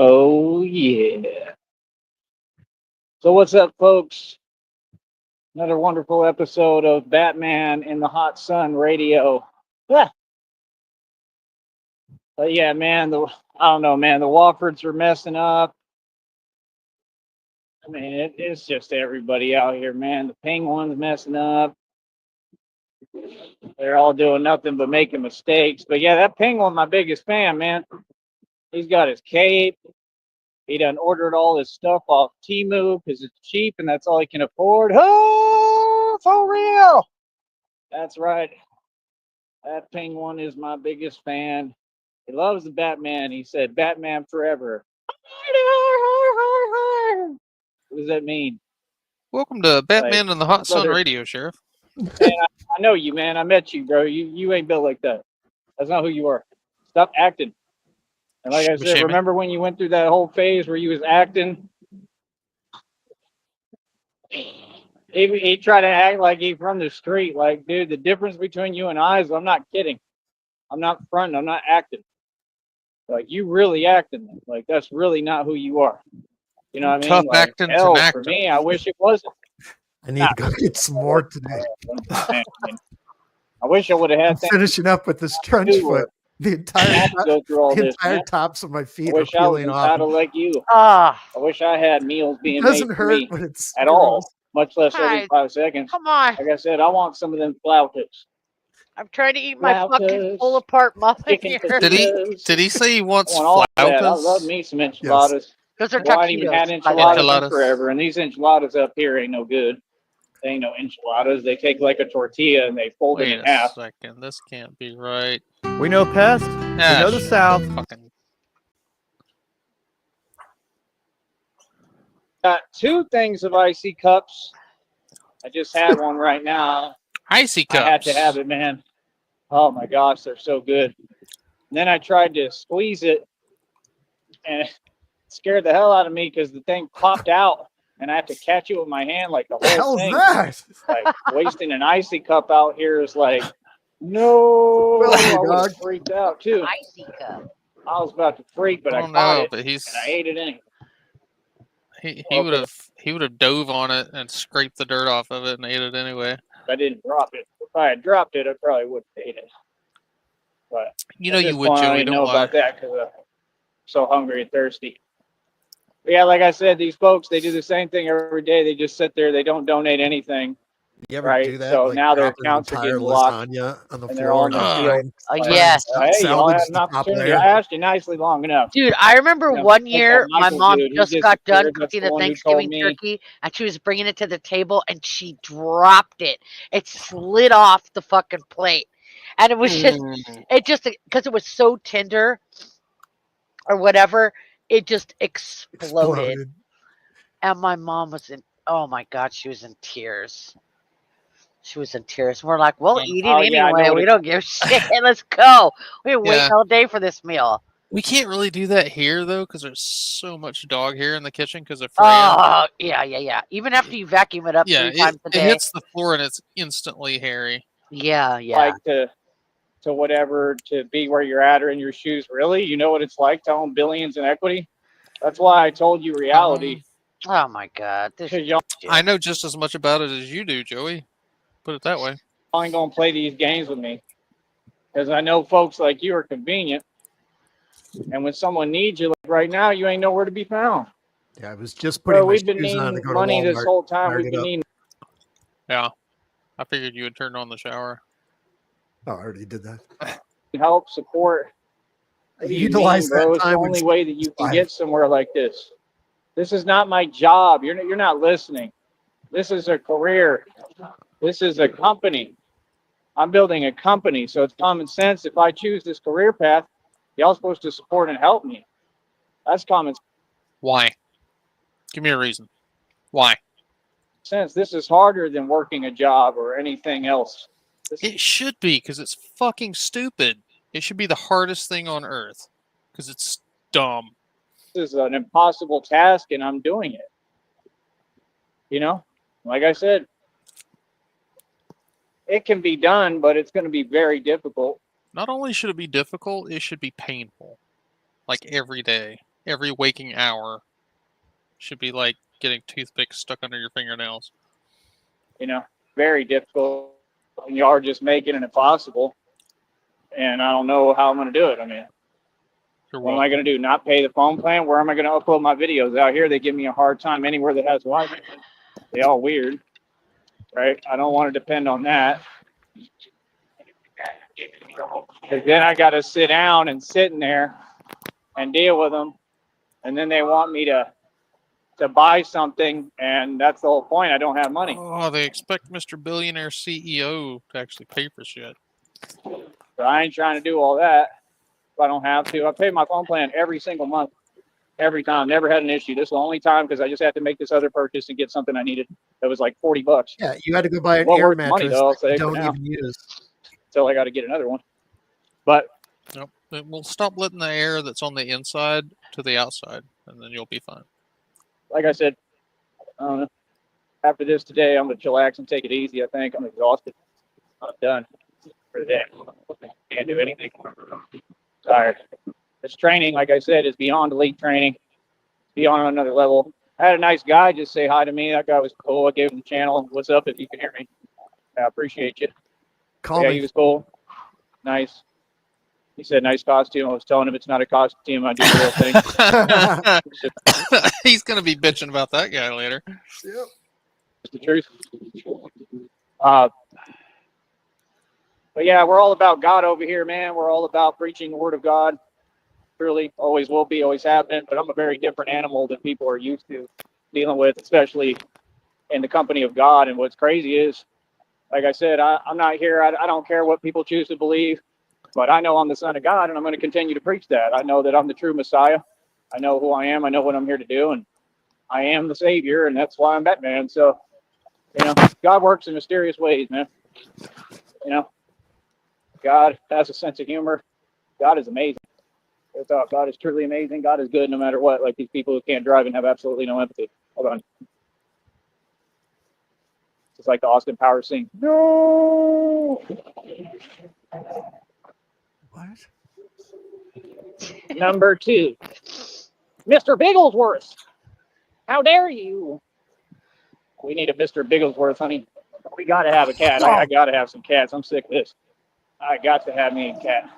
Oh, yeah. So, what's up, folks? Another wonderful episode of Batman in the Hot Sun Radio. Ah, but yeah, man, I don't know, man. The Wofford's are messing up. I mean, it's just everybody out here, man. The Penguins messing up. They're all doing nothing but making mistakes. But yeah, that Penguin, my biggest fan, man. He's got his cape. He done ordered all his stuff off Temu because it's cheap and that's all he can afford. Oh, for real. That's right. That Penguin is my biggest fan. He loves the Batman. He said, Batman forever. What does that mean? Welcome to Batman Like, and the Hot Sun brother, Radio, Sheriff. man, I know you, man. I met you, bro. You ain't built like that. That's not who you are. Stop acting. And like I said, Shame. remember when you went through that whole phase where you was acting? He tried to act like he from the street. Like, dude, the difference between you and I is I'm not kidding. I'm not fronting. I'm not acting. Like, you really acting. Like, that's really not who you are. You know what I mean? Tough Like, acting hell, to for acting. me, I wish it wasn't. I need to go get some more today. I wish I would have I'm had things finishing up with this trench to foot. The I entire, had to go through all the this, entire man. tops of my I feet are wish I was peeling off. entitled like you. Ah, I wish I had meals It being made doesn't for hurt, me but it's at gross. all, much less every Guys, 5 seconds. come on. Like I said, I want some of them flautas. I'm trying to eat my fucking Flautas, pull apart muffin chicken here. Did he say he I wants want all that. I love flautas? me some enchiladas. Those are Well, I ain't even had taquitos, by the way. enchiladas in Enchiladas. forever, and these enchiladas up here ain't no good. They ain't no enchiladas. They take like a tortilla and they fold it Wait in a half. second. This can't be right. We know pest. We know the South. Fucking Got 2 things of icy cups. I just had one right now. icy I had cups. to have it, man. Oh my gosh, they're so good. And then I tried to squeeze it, and it scared the hell out of me because the thing popped out, and I have to catch it with my hand like the What the whole hell's thing. that? Like wasting an icy cup out here is like, no, Well, I would dog. have freaked out too. Icy cup. I was about to freak, but I I don't caught know, it but and I ate it anyway. he Okay. would have dove on it and scraped the dirt off of it and ate it anyway. If I didn't drop it, if I had dropped it, I probably would have ate it. But You know at you this would, point, I don't Joey. even Don't know lie. about that because I'm so hungry and thirsty. But yeah, like I said, these folks, they do the same thing every day. They just sit there. They don't donate anything. You ever Right, do that? so like now their drop an accounts are entire getting blocked, lasagna on the and they're floor all and in the just field. try and Yes. Hey, y'all had salvage an the top opportunity. I layer. asked you nicely long enough. Dude, I remember You know, one like year that my Michael mom dude, he just got done disappeared. That's cooking the the one who told Thanksgiving me. turkey and she was bringing it to the table and she dropped it. It slid off the fucking plate. And it was just, because it was so tender or whatever, it just exploded. And my mom was oh my God, she was in tears. She was in tears. We're like, we'll eat it Oh yeah, I anyway. know what We it. don't give a shit. Let's go. We've been waiting Yeah. all day for this meal. We can't really do that here though, because there's so much dog hair in the kitchen because of Freya. Oh, yeah. Even after you vacuum it up Yeah, 3 times a it day. hits the floor and it's instantly hairy. Yeah. Like to whatever to be where you're at or in your shoes. Really, you know what it's like to own billions in equity. That's why I told you reality. Oh my God. This Because y'all I know just as much about it as you do, Joey. Put it that way. ain't gonna play these games with me. Because I know folks like you are convenient, and when someone needs you, like right now, you ain't nowhere to be found. Yeah, I was just putting Bro, my we've been shoes on to needing go to money this Walmart. whole time. Fired We've it been up. needing. Yeah. I figured you would turn on the shower. Oh, I already did that. Help, support. I What do you utilized mean, bro? that It's the time. only way that you can Five. get somewhere like this. This is not my job. You're not listening. This is a career. This is a company. I'm building a company, so it's common sense. If I choose this career path, y'all supposed to support and help me. That's common Why? Give me a reason. Why? sense. This is harder than working a job or anything else. It should be, because it's fucking stupid. It should be the hardest thing on earth, because it's dumb. This is an impossible task, and I'm doing it. You know, like I said, it can be done, but it's going to be very difficult. Not only should it be difficult, it should be painful. Like every day. every waking hour should be like getting toothpicks stuck under your fingernails. Very difficult. And y'all are just making it impossible. And I don't know how I'm going to do it. I mean, what am I going to do? Not pay the phone plan? Where am I going to upload my videos? Out here, they give me a hard time anywhere that has Wi-Fi. They all weird, right? I don't want to depend on that. Because then I got to sit down and sit in there and deal with them. And then they want me to buy something, and that's the whole point. I don't have money. Oh, they expect Mr. Billionaire CEO to actually pay for shit. So I ain't trying to do all that if I don't have to. I pay my phone plan every single month, every time. Never had an issue. This is the only time because I just had to make this other purchase and get something I needed that was like $40. Yeah, you had to go buy an Well air worth the money, mattress though, I'll that say you for don't now. even use. So I got to get another one. But Nope. We'll stop letting the air that's on the inside to the outside, and then you'll be fine. like I said, I don't know. After this today, I'm going to chillax and take it easy. I think I'm exhausted. I'm done for the day. Can't do anything. Tired. This training, like I said, is beyond elite training. Beyond another level. I had a nice guy just say hi to me. That guy was cool. I gave him the channel. What's up if you can hear me? I appreciate you. Call Yeah, me. he was cool. Nice. He said, nice costume. I was telling him it's not a costume. I do the real thing. He's going to be bitching about that guy later. Yep. It's the truth. But yeah, we're all about God over here, man. We're all about preaching the word of God. Truly, always will be, always have been. But I'm a very different animal than people are used to dealing with, especially in the company of God. And what's crazy is, like I said, I'm not here. I don't care what people choose to believe, but I know I'm the Son of God, and I'm going to continue to preach that. I know that I'm the true Messiah. I know who I am. I know what I'm here to do, and I am the Savior, and that's why I'm Batman. So, God works in mysterious ways, man. God has a sense of humor. God is amazing. God is truly amazing. God is good no matter what. Like these people who can't drive and have absolutely no empathy. Hold on. It's like the Austin Powers scene. No. What? Number 2. Mr. Bigglesworth. How dare you? We need a Mr. Bigglesworth, honey. We got to have a cat. I got to have some cats. I'm sick of this. I got to have me a cat.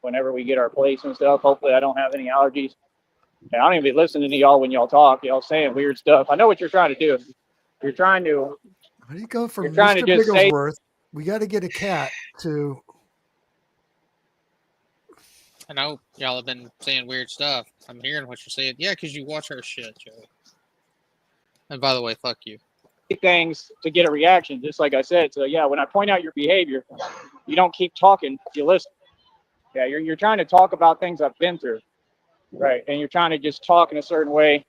Whenever we get our place and stuff, hopefully I don't have any allergies. And I don't even be listening to y'all when y'all talk. Y'all saying weird stuff. I know what you're trying to do. You're trying to. How do you go from You're trying Mr. to just say- Bigglesworth, we got to get a cat, to I know y'all have been saying weird stuff. I'm hearing what you're saying. Yeah, because you watch our shit, Joey. And by the way, fuck you. Things to get a reaction, just like I said. So yeah, when I point out your behavior, you don't keep talking. You listen. Yeah, you're trying to talk about things I've been through, right? And you're trying to just talk in a certain way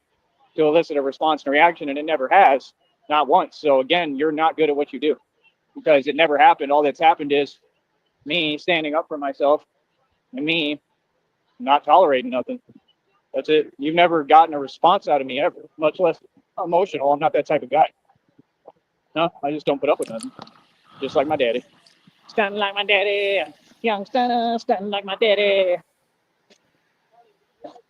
to elicit a response and reaction, and it never has, not once. So again, you're not good at what you do because it never happened. All that's happened is me standing up for myself and me not tolerating nothing. That's it. You've never gotten a response out of me ever, much less emotional. I'm not that type of guy. No, I just don't put up with nothing. Just like my daddy. Stunting like my daddy. Young stunner, stunting like my daddy.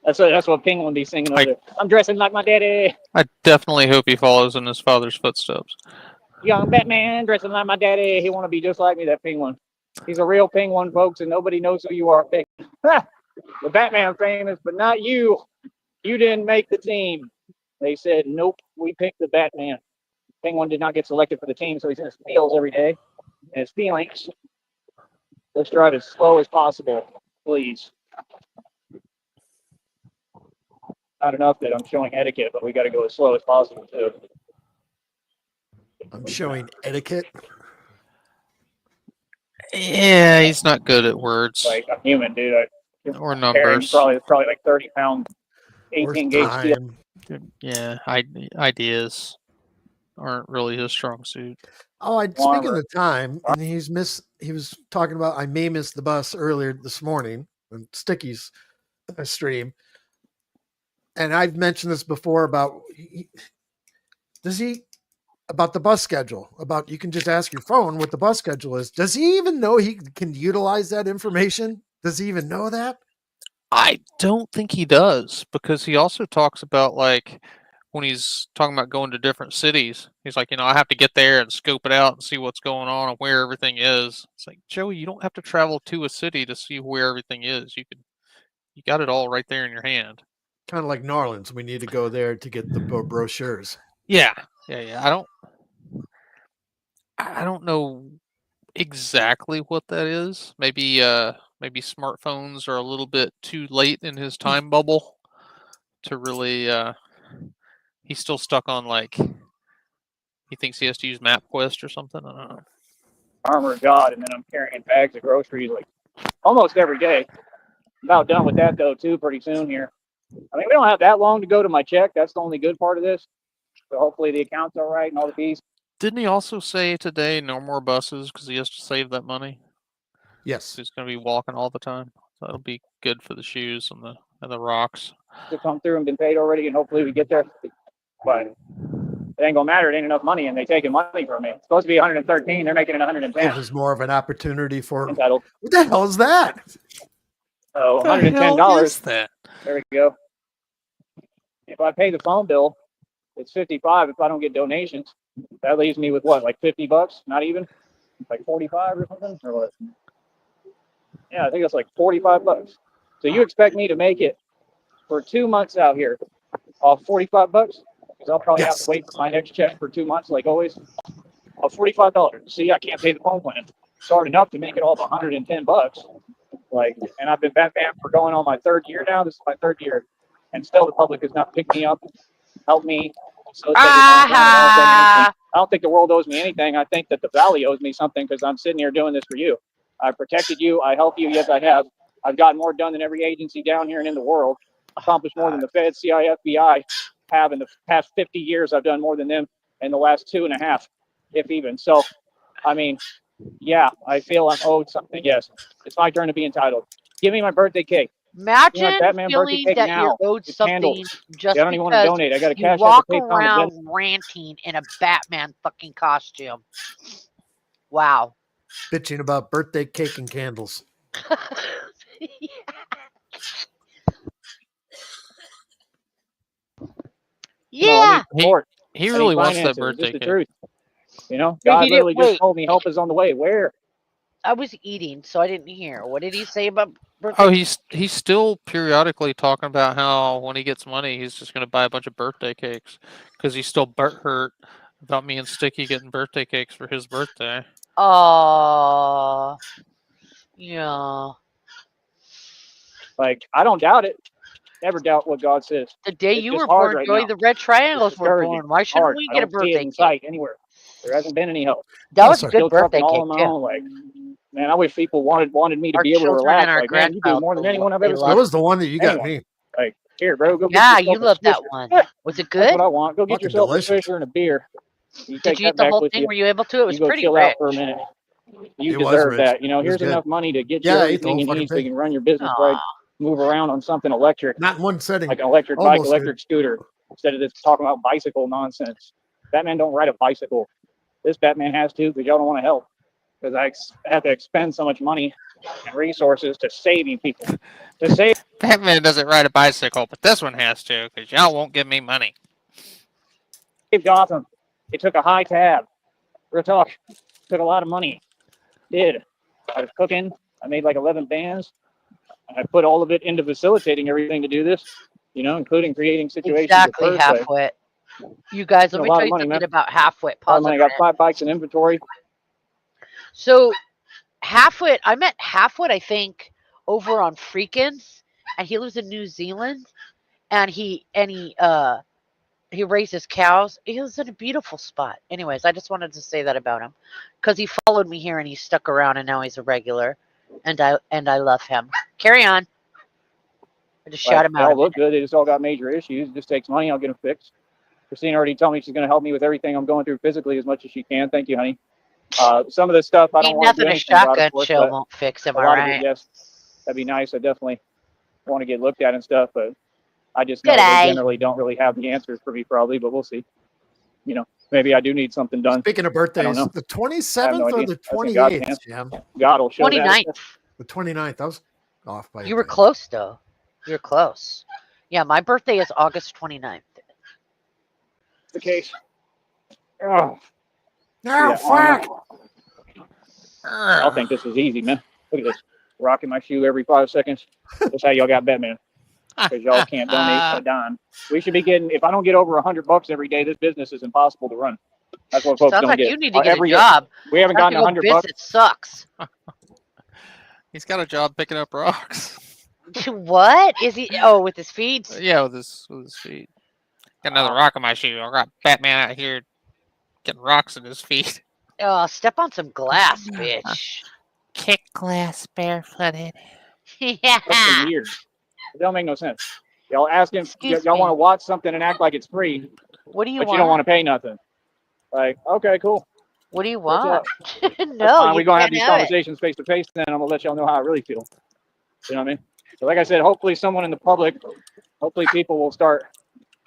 That's what Penguin be singing over there. I'm dressing like my daddy. I definitely hope he follows in his father's footsteps. Young Batman dressing like my daddy. He want to be just like me, that Penguin. He's a real Penguin, folks, and nobody knows who you are. The Batman famous, but not you. You didn't make the team. They said, nope, we picked the Batman. Penguin did not get selected for the team, so he's in his feels every day. And his feelings. Let's drive as slow as possible, please. Not enough that I'm showing etiquette, but we got to go as slow as possible, too. I'm showing etiquette. Yeah, he's not good at words Like, I'm human, dude. or numbers. Probably like 30 pound, 18 gauge steel. Time. Yeah, ideas aren't really his strong suit. Oh, speaking of time, and he was talking about I may miss the bus earlier this morning on Sticky's stream. And I've mentioned this before about about the bus schedule, about you can just ask your phone what the bus schedule is. Does he even know he can utilize that information? Does he even know that? I don't think he does, because he also talks about, like, when he's talking about going to different cities, he's like, I have to get there and scope it out and see what's going on and where everything is. It's like, Joey, you don't have to travel to a city to see where everything is. You got it all right there in your hand. Kind of like New Orleans. We need to go there to get the brochures. Yeah. I don't know exactly what that is. Maybe smartphones are a little bit too late in his time bubble to really he's still stuck on, like, he thinks he has to use MapQuest or something. I don't know. Armor of God, and then I'm carrying bags of groceries like almost every day. About done with that though too pretty soon here. I mean, we don't have that long to go to my check. That's the only good part of this. So hopefully the account's all right and all the fees. Didn't he also say today no more buses because he has to save that money? Yes. He's going to be walking all the time. So that'll be good for the shoes and the rocks. To come through and been paid already, and hopefully we get there. But it ain't gonna matter. It ain't enough money, and they taking money from me. It's supposed to be 113. They're making it 110. It was more of an opportunity for entitled. What the hell is that? So $110. There we go. If I pay the phone bill, it's $55. If I don't get donations, that leaves me with what, like $50? Not even, like 45 or something, or what? Yeah, I think it's like $45. So you expect me to make it for 2 months out here off $45? Because I'll probably have to wait for my next check for 2 months, like always. Off $45. See, I can't pay the phone plan. It's hard enough to make it all $110. Like, and I've been Batman for going on my third year now. This is my third year, and still the public has not picked me up, helped me. So I don't think the world owes me anything. I think that the Valley owes me something because I'm sitting here doing this for you. I protected you. I helped you. Yes, I have. I've gotten more done than every agency down here and in the world. Accomplished more than the Fed, CIA, FBI have in the past 50 years. I've done more than them in the last 2.5, if even. So, I mean, yeah, I feel I'm owed something. Yes, it's my turn to be entitled. Give me my birthday cake. Imagine feeling that you're owed something just I don't even want to donate. I got to cash out the PayPal. You walk around ranting in a Batman fucking costume. Wow. Bitching about birthday cake and candles. Yeah. He really wants that birthday cake. Truth. God literally just told me help is on the way. Where? I was eating, so I didn't hear. What did he say about birthday? Oh, he's still periodically talking about how when he gets money, he's just going to buy a bunch of birthday cakes because he's still hurt about me and Sticky getting birthday cakes for his birthday. Yeah. Like, I don't doubt it. Never doubt what God says. The day you were born, Joey, the red triangles were born. Why shouldn't we get a birthday cake? Anywhere. There hasn't been any help. That was a good birthday cake, too. Like, man, I wish people wanted me to be able to relax. Like, man, you do more than anyone I've ever seen. That was the one that you got me. Like, here, bro, go get yourself you loved that one. Was it good? That's what I want. Go get yourself a Fisher and a beer. Did you eat the whole thing? Were you able to? It was pretty chill rich. out for a minute. You deserve that. Here's enough money to get you everything you need so you can run your business right. Move around on something electric. Not in one setting. Like an electric bike, electric scooter. Instead of this talking about bicycle nonsense. Batman don't ride a bicycle. This Batman has to because y'all don't want to help. Because I have to expend so much money and resources to saving people. Batman doesn't ride a bicycle, but this one has to because y'all won't give me money. Save Gotham. It took a high tab. Real talk. Took a lot of money. I was cooking. I made like 11 bands. I put all of it into facilitating everything to do this, including creating situations. Exactly, Halfwit. You guys, let me tell you something about Halfwit. I got 5 bikes in inventory. So, Halfwit, I met Halfwit, I think, over on Freakins, and he lives in New Zealand, and he raises cows. He lives in a beautiful spot. Anyways, I just wanted to say that about him, because he followed me here and he stuck around, and now he's a regular. And I love him. Carry on. I just shout him out. They all look good. They just all got major issues. It just takes money. I'll get them fixed. Christine already told me she's going to help me with everything I'm going through physically as much as she can. Thank you, honey. Some of this stuff I don't want to do anything about. Nothing a shotgun chill won't fix. Am I right? Yes, that'd be nice. I definitely want to get looked at and stuff, but I just know they generally don't really have the answers for me, probably. But we'll see. Maybe I do need something done. Speaking of birthdays, the 27th or the 28th, Jim? God will show 29th. that. The 29th. I was off by. You were close, though. You're close. Yeah, my birthday is August 29th. The case. Oh, No, yeah, fuck. I'll think this is easy, man. Look at this. Rocking my shoe every 5 seconds. That's how y'all got Batman. Because y'all can't donate a dime. We should be getting, if I don't get over $100 every day, this business is impossible to run. That's what folks Sounds don't like get. you need to get a Every year, job. we haven't Trying to gotten go $100. visit sucks. He's got a job picking up rocks. What is he? Oh, with his feet. Yeah, with his feet. Got another rock on my shoe. I got Batman out here getting rocks in his feet. Oh, step on some glass, bitch. Kick glass barefooted. That's Yeah. weird. It don't make no sense. Y'all asking, Excuse y'all me. want to watch something and act like it's free, What do you but want? you don't want to pay nothing. Like, okay, cool. What do you What's want? That's No, fine. you We're going to have can't these have it. conversations face to face, then I'm going to let y'all know how I really feel. You know what I mean? So like I said, hopefully someone in the public, hopefully people will start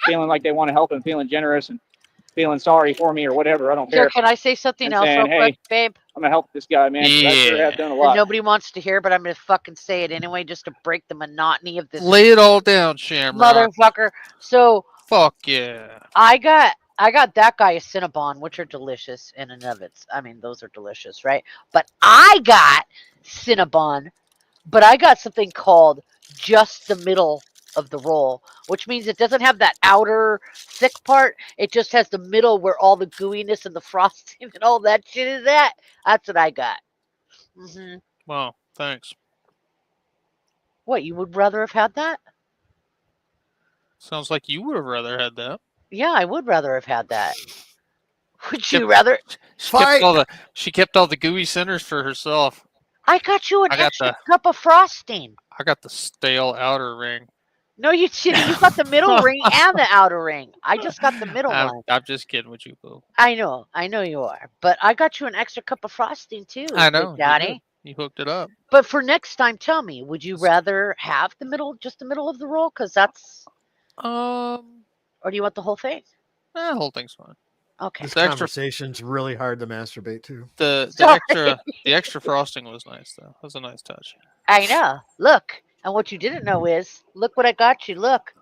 feeling like they want to help and feeling generous and feeling sorry for me or whatever. I don't Here, care. can I say something And else saying, real quick, hey, babe? I'm going to help this guy, man. 'Cause I sure have done a That lot. nobody wants to hear, but I'm gonna fucking say it anyway, just to break the monotony of this Lay it all down, Shamrock. motherfucker. So Fuck yeah. I got that guy a Cinnabon, which are delicious in and of its. I mean, those are delicious, right? But I got Cinnabon, but I got something called just the middle of the roll, which means it doesn't have that outer thick part. It just has the middle where all the gooiness and the frosting and all that shit is at. That's what I got. Wow, thanks. What, you would rather have had that? Sounds like you would have rather had that. Yeah, I would rather have had that. Would you Yep. rather? She kept all the gooey centers for herself. I got you an I got extra cup of frosting. I got the stale outer ring. No, you didn't. You got the middle ring and the outer ring. I just got the middle one. I'm just kidding with you, boo. I know you are. But I got you an extra cup of frosting too. I know, Big Daddy. You hooked it up. But for next time, tell me, would you rather have just the middle of the roll? Because that's. Or do you want the whole thing? The whole thing's fine. Okay. This conversation's really hard to masturbate to. The extra frosting was nice though. That was a nice touch. I know. Look, and what you didn't know is, look what I got you. Look.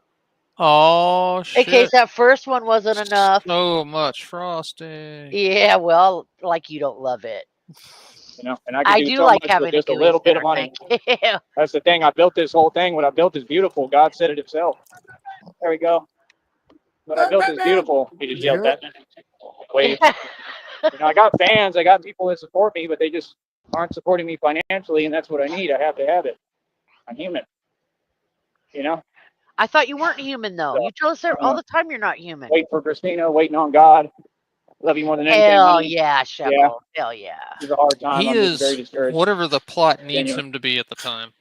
Oh shit! In case that first one wasn't enough. So much frosting. Yeah, well, like you don't love it. You know, and I do so like much having with just a little bit of money. That's the thing. I built this whole thing. What I built is beautiful. God said it himself. There we go. What I built is beautiful. He just yelled at me. Wait. You know, I got fans. I got people that support me, but they just aren't supporting me financially, and that's what I need. I have to have it. I'm human. You know? I thought you weren't human, though. You tell us all the time you're not human. Wait for Christina, waiting on God. Love you more than anything. Hell yeah, Shebo. Yeah. Hell yeah. It's a hard time. He I'm is just very discouraged. whatever the plot needs him to be at the time.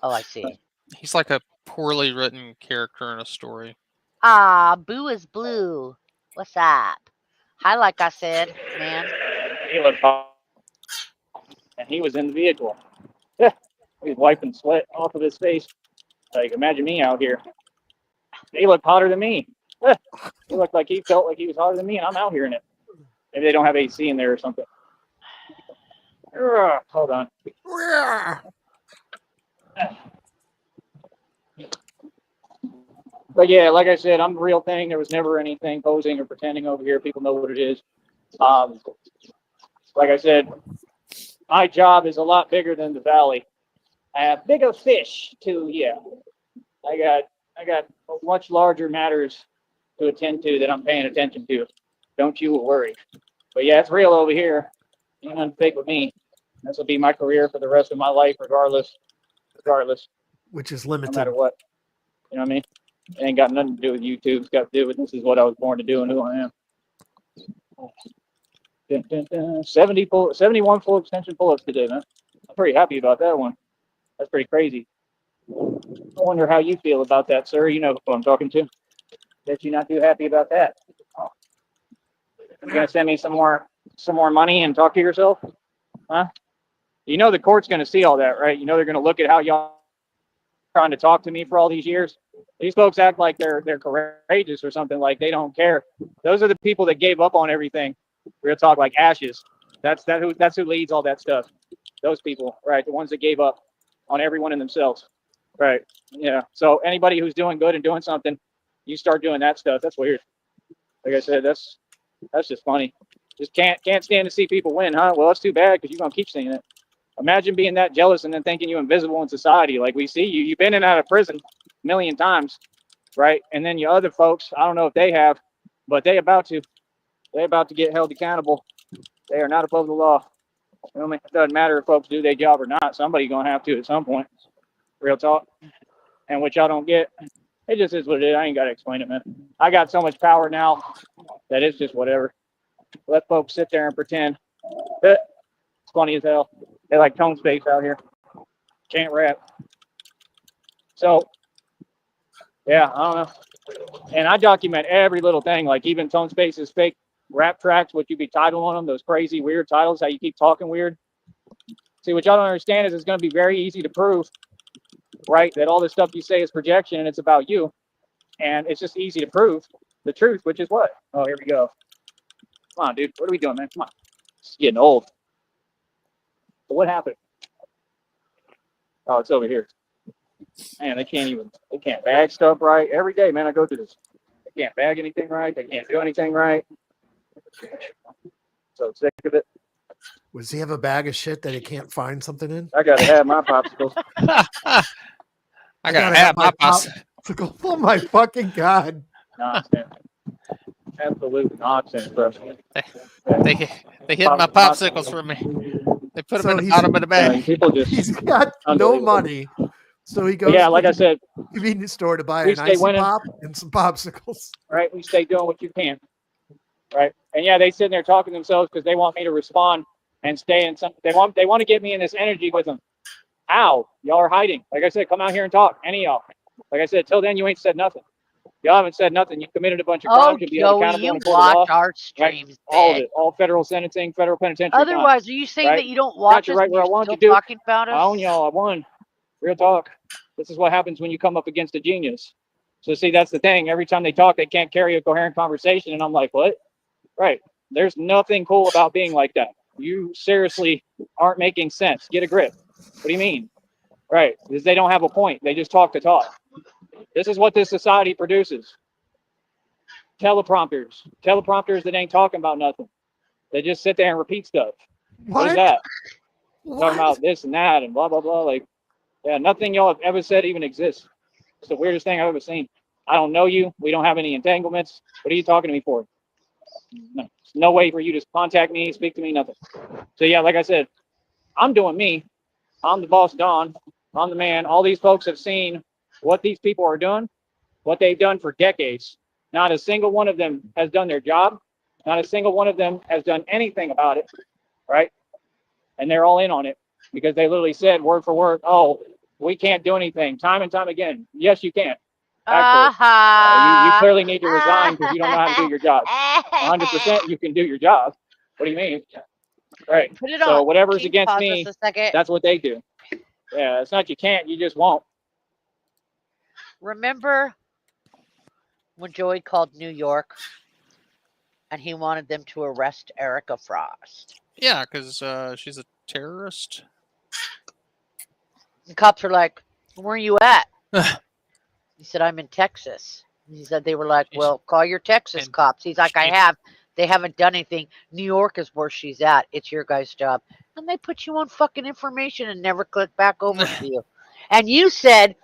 Oh, I see. He's like a poorly written character in a story. Ah, Boo is blue. What's up? Hi, like I said, man. He looked hot. And he was in the vehicle. He was wiping sweat off of his face. Like, imagine me out here. He looked hotter than me. He looked like he felt like he was hotter than me, and I'm out here in it. Maybe they don't have AC in there or something. Hold on. But yeah, like I said, I'm the real thing. There was never anything posing or pretending over here. People know what it is. Like I said, my job is a lot bigger than the valley. I have bigger fish too. Yeah, I got much larger matters to attend to that I'm paying attention to. Don't you worry. But yeah, it's real over here. Ain't nothing fake with me. This will be my career for the rest of my life, regardless. Which is limited. No matter what. You know what I mean? It ain't got nothing to do with YouTube. It's got to do with this is what I was born to do and who I am. 71 full extension pull-ups today, man. I'm pretty happy about that one. That's pretty crazy. I wonder how you feel about that, sir. You know who I'm talking to. Bet you're not too happy about that. You're gonna send me some more money and talk to yourself? Huh? You know the court's gonna see all that, right? You know they're gonna look at how y'all trying to talk to me for all these years. These folks act like they're courageous or something, like they don't care. Those are the people that gave up on everything. Real talk, like ashes. That's who leads all that stuff. Those people, right? The ones that gave up on everyone and themselves. Right. Yeah. So anybody who's doing good and doing something, you start doing that stuff. That's weird. Like I said, that's just funny. Just can't stand to see people win, huh? Well, that's too bad because you're gonna keep seeing it. Imagine being that jealous and then thinking you're invisible in society. Like we see you. You've been in and out of prison a million times, right? And then your other folks, I don't know if they have, but they about to. They about to get held accountable. They are not above the law. You know what I mean? It doesn't matter if folks do their job or not. Somebody's gonna have to at some point. Real talk. And what y'all don't get, it just is what it is. I ain't gotta explain it, man. I got so much power now that it's just whatever. Let folks sit there and pretend. It's funny as hell. They like tone space out here. Can't rap. So, yeah, I don't know. And I document every little thing, like even Tone Space's fake rap tracks, what you be titling on them, those crazy weird titles, how you keep talking weird. See, what y'all don't understand is it's going to be very easy to prove, right, that all this stuff you say is projection and it's about you. And it's just easy to prove the truth, which is what? Oh, here we go. Come on, dude. What are we doing, man? Come on. It's getting old. So what happened? Oh, it's over here. Man, they can't bag stuff right. Every day, man, I go through this. They can't bag anything right. They can't do anything right. So sick of it. Does he have a bag of shit that he can't find something in? I gotta have my popsicles. I gotta have my popsicle. Oh my fucking God. Nonsense. Absolute nonsense, bro. They hid my popsicles from me. They put them in the bottom of the bag. People just he's got no money. So he goes like I said, to the convenience store to buy an icy pop and some popsicles. Right? We stay doing what you can. Right? And yeah, they sit there talking to themselves because they want me to respond and stay in some. They want to get me in this energy with them. Ow, y'all are hiding. Like I said, come out here and talk. Any of y'all. Like I said, till then you ain't said nothing. Y'all haven't said nothing. You committed a bunch of crimes. You'll be held accountable you in a court of law. our streams, right? All of it. All federal sentencing, federal penitentiary. Otherwise, are you saying right? that you don't watch us? Right where I want still to do. Talking about us? I own y'all. I won. Real talk. This is what happens when you come up against a genius. So see, that's the thing. Every time they talk, they can't carry a coherent conversation, and I'm like, what? Right. There's nothing cool about being like that. You seriously aren't making sense. Get a grip. What do you mean? Right. Because they don't have a point. They just talk to talk. This is what this society produces. Teleprompters that ain't talking about nothing. They just sit there and repeat stuff. What is that? Talking about this and that and blah, blah, blah. Like, yeah, nothing y'all have ever said even exists. It's the weirdest thing I've ever seen. I don't know you. We don't have any entanglements. What are you talking to me for? No, there's no way for you to contact me, speak to me, nothing. So yeah, like I said, I'm doing me. I'm the boss, Don. I'm the man. All these folks have seen what these people are doing, what they've done for decades. Not a single one of them has done their job. Not a single one of them has done anything about it, right? And they're all in on it because they literally said word for word, oh, we can't do anything. Time and time again. Yes, you can. Actually, you clearly need to resign because you don't know how to do your job. 100% you can do your job. What do you mean? Right. Put it so on. whatever's against me, that's what they do. Yeah, it's not you can't, you just won't. Remember when Joey called New York and he wanted them to arrest Erica Frost? Yeah, because she's a terrorist. The cops are like, where are you at? He said, I'm in Texas. He said, they were like, well, call your Texas cops. He's like, I have. They haven't done anything. New York is where she's at. It's your guys' job. And they put you on fucking information and never click back over to you. And you said,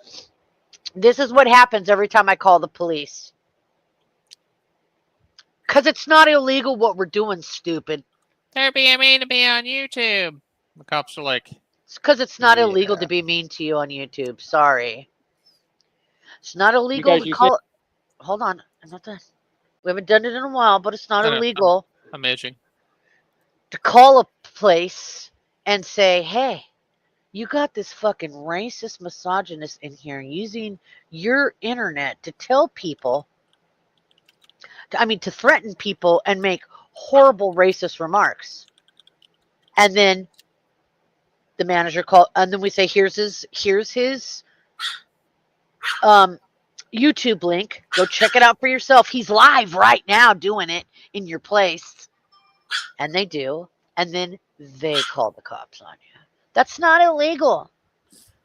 this is what happens every time I call the police. Because it's not illegal what we're doing, stupid. They're being mean to me on YouTube. The cops are like, it's because it's not illegal to be mean to you on YouTube. Sorry. It's not illegal to call. Hold on. I'm not done. We haven't done it in a while, but it's not illegal. I'm edging. To call a place and say, hey, you got this fucking racist misogynist in here using your internet to tell people, to threaten people and make horrible racist remarks. And then the manager called, and then we say, here's his YouTube link. Go check it out for yourself. He's live right now doing it in your place. And they do. And then they call the cops on you. That's not illegal.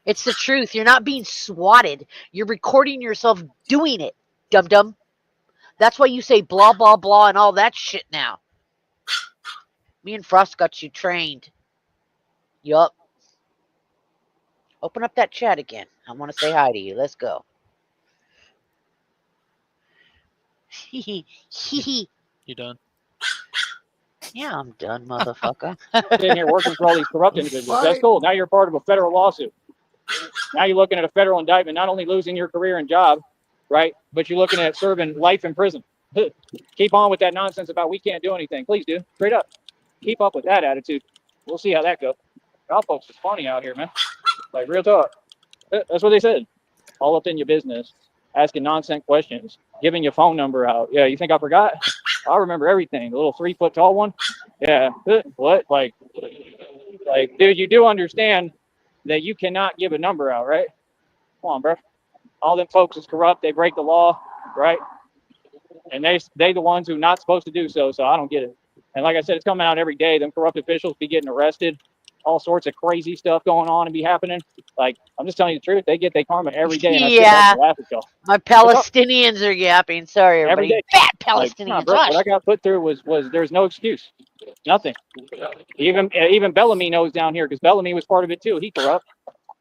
It's the truth. You're not being swatted. You're recording yourself doing it, dum-dum. That's why you say blah, blah, blah and all that shit now. Me and Frost got you trained. Yup. Open up that chat again. I want to say hi to you. Let's go. Hee hee. You done? Yeah, I'm done, motherfucker. Sitting here working for all these corrupt individuals. That's cool. Now you're part of a federal lawsuit. Now you're looking at a federal indictment, not only losing your career and job, right, but you're looking at serving life in prison. Keep on with that nonsense about we can't do anything. Please do. Straight up. Keep up with that attitude. We'll see how that goes. Y'all folks is funny out here, man. Like, real talk. That's what they said. All up in your business, asking nonsense questions, giving your phone number out. Yeah, you think I forgot? I remember everything. The little 3 foot tall one. Yeah. What? Like, dude, you do understand that you cannot give a number out, right? Come on, bro. All them folks is corrupt. They break the law, right? And they the ones who not supposed to do so. So I don't get it. And like I said, it's coming out every day. Them corrupt officials be getting arrested. All sorts of crazy stuff going on and be happening. Like, I'm just telling you the truth. They get their karma every day. And I sit back and laugh at y'all. My Palestinians are yapping. Sorry, everybody. Every day. Fat Like, Palestinians. bro, what I got put through was there's no excuse. Nothing. Even Bellamy knows down here because Bellamy was part of it too. He corrupt.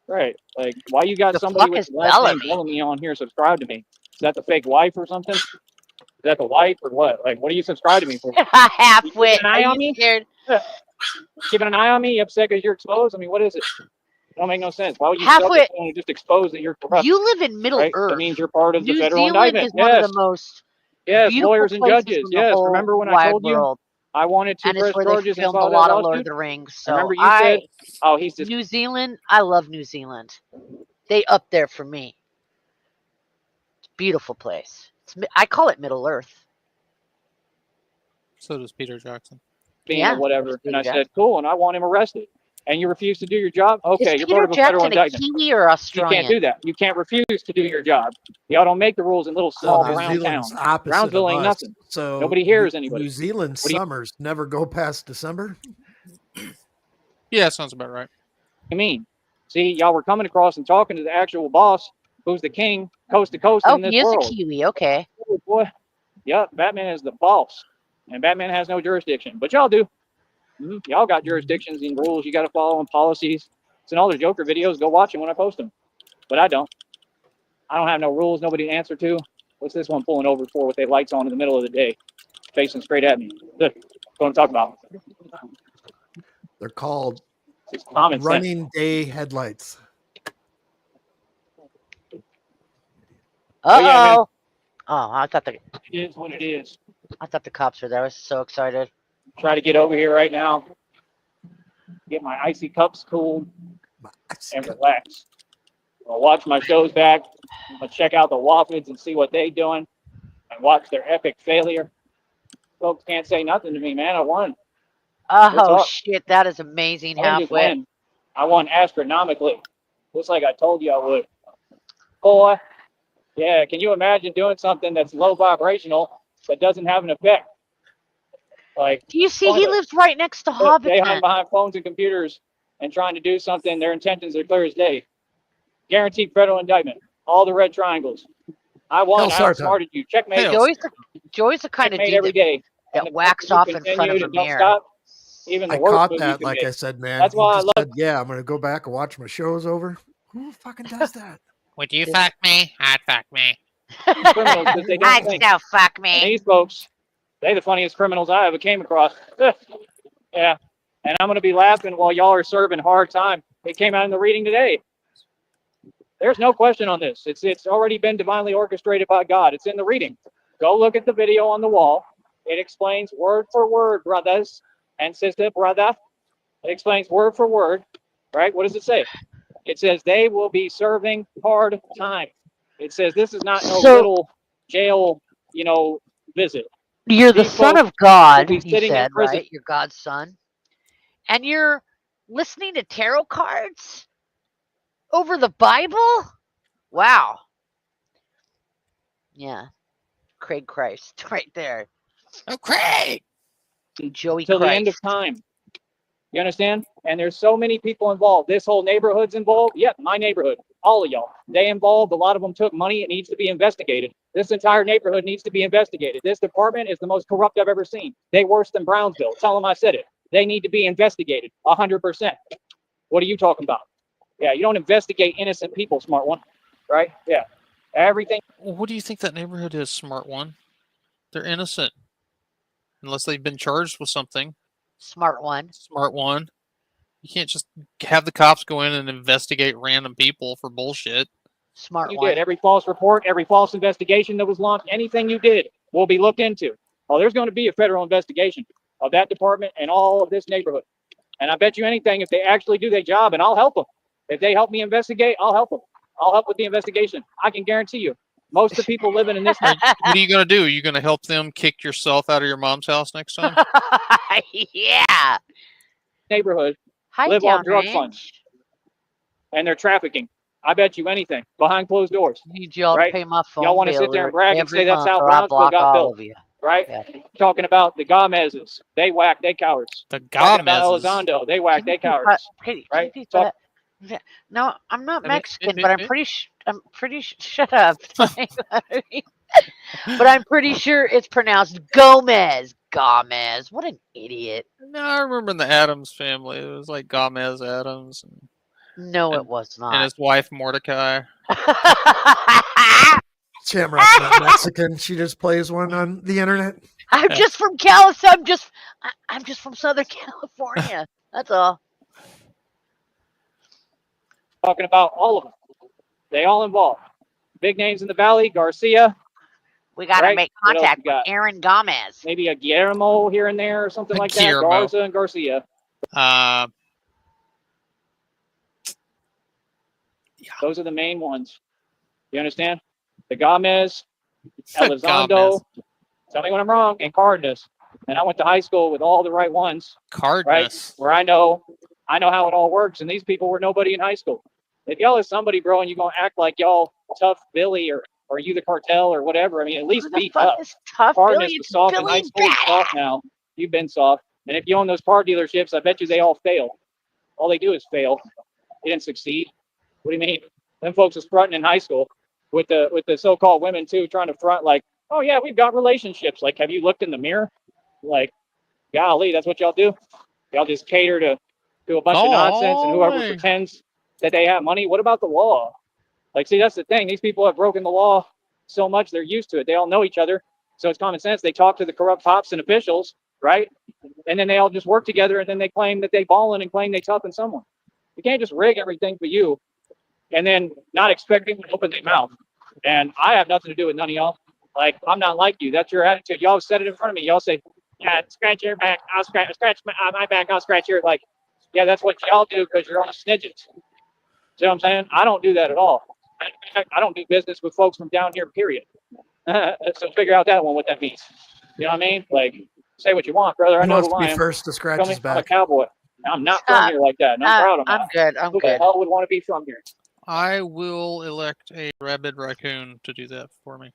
Right. Like, why you got somebody with the last name Bellamy on here subscribe to me? Is that the fake wife or something? Is that the wife or what? Like, what do you subscribe to me for? Halfwit. Keeping an eye on me? Scared? Keeping an eye on me? You upset because you're exposed? I mean, what is it? It don't make no sense. Why would you Halfwit. just expose that you're corrupt? You live in Middle right? Earth. That means you're part of the New federal Zealand indictment. is one of the most beautiful lawyers and places judges. in the Yes, whole remember when I wide told you world. I wanted to And it's press where they charges and filmed a file that lot of Lord lawsuit? of the Rings. So Remember you said, "Oh, he's just New Zealand. I love New Zealand. They up there for me. It's a beautiful place. I call it Middle Earth. So does Peter Jackson. being or whatever." And I said, "Cool," and I want him arrested. And you refuse to do your job? Okay, you're part of a federal indictment. Kiwi or Australian? You can't do that. You can't refuse to do your job. Y'all don't make the rules in little small brown towns. Brownsville ain't nothing. So nobody hears anybody. New Zealand summers never go past December. Yeah, sounds about right. I mean, see, y'all were coming across and talking to the actual boss, who's the king, coast to coast in this world. Oh, he is a Kiwi. Okay. Oh, boy. Yep, Batman is the boss, and Batman has no jurisdiction, but y'all do. Y'all got jurisdictions and rules you got to follow and policies. It's in all the Joker videos. Go watch them when I post them. But I don't. I don't have no rules, nobody to answer to. What's this one pulling over for with their lights on in the middle of the day, facing straight at me? What I'm talking about. They're called running day headlights. Oh, I thought it is what it is. I thought the cops were there. I was so excited. Try to get over here right now. Get my icy cups cooled and relax. I'll watch my shows back. I'll check out the Waffles and see what they're doing and watch their epic failure. Folks can't say nothing to me, man. I won. Oh, shit. That is amazing. Halfway. I won astronomically. Just like I told you I would. Boy, yeah, can you imagine doing something that's low vibrational that doesn't have an effect? Like, do you see he lives right next to Hobbit? They hide behind phones and computers and trying to do something. Their intentions are clear as day. Guaranteed federal indictment. All the red triangles. I won. I outsmarted you. Checkmate. Joey's the kind of dude every day that whacks off in front of a mirror. Stop. Even the I worst caught that, like I said, man. That's why I love. Yeah, I'm gonna go back and watch my shows over. Who fucking does that? Would you fuck me? I'd fuck me. I'd still fuck me. And these folks, they're the funniest criminals I ever came across. Yeah. And I'm going to be laughing while y'all are serving hard time. It came out in the reading today. There's no question on this. It's already been divinely orchestrated by God. It's in the reading. Go look at the video on the wall. It explains word for word, brothers and sister, brother. It explains word for word, right? What does it say? It says they will be serving hard time. It says this is not no little jail, visit. You're the son of God, he said, right? You're God's son. And you're listening to tarot cards over the Bible? Wow. Yeah. Craig Christ right there. Oh, Craig! Joey Till Christ. the end of time. You understand? And there's so many people involved. This whole neighborhood's involved. Yep, my neighborhood. All of y'all. They involved. A lot of them took money. It needs to be investigated. This entire neighborhood needs to be investigated. This department is the most corrupt I've ever seen. They worse than Brownsville. Tell them I said it. They need to be investigated 100%. What are you talking about? Yeah, you don't investigate innocent people, smart one. Right? Yeah. Everything. Well, what do you think that neighborhood is, smart one? They're innocent. Unless they've been charged with something. Smart one. Smart one. You can't just have the cops go in and investigate random people for bullshit. Smart You one. did. Every false report, every false investigation that was launched, anything you did will be looked into. Oh, there's going to be a federal investigation of that department and all of this neighborhood. And I bet you anything, if they actually do their job, and I'll help them. If they help me investigate, I'll help them. I'll help with the investigation. I can guarantee you, most of the people living in this What are you going to do? Are you going to help them kick yourself out of your mom's house next time? Yeah. neighborhood Hi, live off drug downrange. funds, and they're trafficking. I bet you anything behind closed doors. Need y'all Right? to pay my phone Y'all want to bill sit there and every brag and say that's month, how or I Brownsville block got all built, of you. right? Yeah. Talking about the Gomez's, they whack, they cowards. The Talking about Gomez's. Elizondo, they whack, they Can you cowards. please Right? please Talk- yeah. No, I'm not I mean, Mexican, but I'm pretty shut up. But I'm pretty sure it's pronounced Gomez. Gomez. What an idiot. No, I remember in the Adams family, it was like Gomez Adams No, it And- was and not. his wife Mordecai. Shamrock's not Mexican. She just plays one on the internet. I'm just from California. I'm just from Southern California. That's all. Talking about all of them. They all involved. Big names in the valley, Garcia, We got to Right. make What else contact we with got? Aaron Gomez. maybe a Guillermo here and there or something like that. Guillermo. Garza and Garcia. Those are the main ones. You understand? The Gomez, Elizondo. Tell me when I'm wrong. And Cardenas. And I went to high school with all the right ones, right? Cardenas. Where I know how it all works. And these people were nobody in high school. If y'all is somebody, bro, and you're gonna act like y'all tough Billy or you the cartel or whatever, I mean, at least Who the be fuck tough. is tough Cardenas Billy? was soft in Billy high school. He's soft now. You've been soft. And if you own those car dealerships, I bet you they all fail. All they do is fail. They didn't succeed. What do you mean? Them folks was fronting in high school with the so-called women too, trying to front like, oh yeah, we've got relationships. Like, have you looked in the mirror? Like, golly, that's what y'all do. Y'all just cater to a bunch of nonsense, and whoever Golly. pretends that they have money. What about the law? Like, see, that's the thing. These people have broken the law so much they're used to it. They all know each other, so it's common sense. They talk to the corrupt cops and officials, right? And then they all just work together, and then they claim that they ballin' and claim they toughen someone. You can't just rig everything for you and then not expect people to open their mouth. And I have nothing to do with none of y'all. Like, I'm not like you. That's your attitude. Y'all said it in front of me. Y'all say, yeah, scratch your back. I'll scratch my back. I'll scratch your, like, yeah, that's what y'all do because you're all snitches. See what I'm saying? I don't do that at all. In fact, I don't do business with folks from down here, period. So figure out that one, what that means. You know what I mean? Like, say what you want, brother. I He know wants who to I be am. first to scratch Tell me his I'm a back. cowboy. I'm not from here like that, and I'm proud of I'm that. good. I'm Who the good. hell would want to be from here? I will elect a rabid raccoon to do that for me.